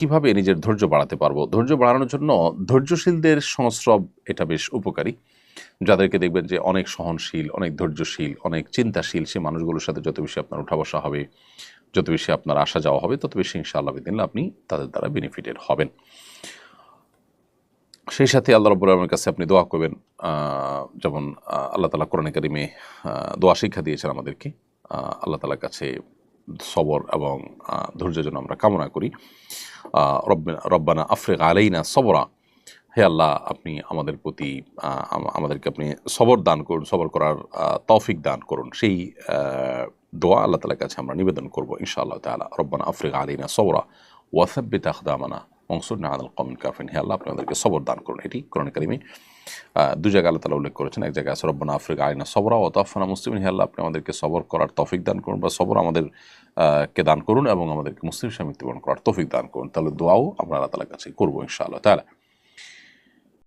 কিভাবে নিজের ধৈর্য বাড়াতে পারবো? ধৈর্য বাড়ানোর জন্য ধৈর্যশীলদের সংস্রব এটা বেশ উপকারী। যাদেরকে দেখবেন যে অনেক সহনশীল, অনেক ধৈর্যশীল, অনেক চিন্তাশীল, সে মানুষগুলোর সাথে যত বেশি আপনার উঠা-বসা হবে, যত বেশি আপনার আসা যাওয়া হবে, তত বেশি ইনশাআল্লাহ বিদিনিল্লাহ আপনি তাদের দ্বারা বেনিফিটেড হবেন। সেই সাথে আল্লাহ রাব্বুল আলামিনের কাছে আপনি দোয়া করবেন। যেমন আল্লাহ তাআলা কোরআনে কারিমে দোয়া শিক্ষা দিয়েছেন আমাদেরকে। আল্লাহ তাআলার কাছে সবর এবং ধৈর্যের জন্য আমরা কামনা করি। রব্বানা আফরিগ আলাইনা সবরা, হে আল্লাহ আপনি আমাদের প্রতি আমাদেরকে আপনি সবর দান করুন, সবর করার তৌফিক দান করুন। সেই দোয়া আল্লাহ তাআলার কাছে আমরা নিবেদন করব ইনশাআল্লাহ তাআলা। রব্বানা আফরিগ আলাইনা সবরা ওয়া সাব্বিত আকদামানা ওয়ানসুরনা আলাল কওমিল কাফিরিন, হে আল্লাহ আপনি আমাদেরকে সবর দান করুন। এটি কোরআনে কারিমে দুই জায়গায় আল্লাহ তাআলা উল্লেখ করেছেন। এক জায়গায় আছে রব্বানা আফরিগ আলাইনা সবরা ওয়া তাওফানা মুসলিমিন, হে আল্লাহ আপনি আমাদেরকে সবর করার তৌফিক দান করুন, বা সবর আমাদের কে দান করুন এবং আমাদেরকে মুসলিম হিসেবে মৃত্যুবরণ করার তৌফিক দান করুন। তাহলে দোয়াও আমরা আল্লাহ তাআলার কাছে করব ইনশাআল্লাহ তাআলা।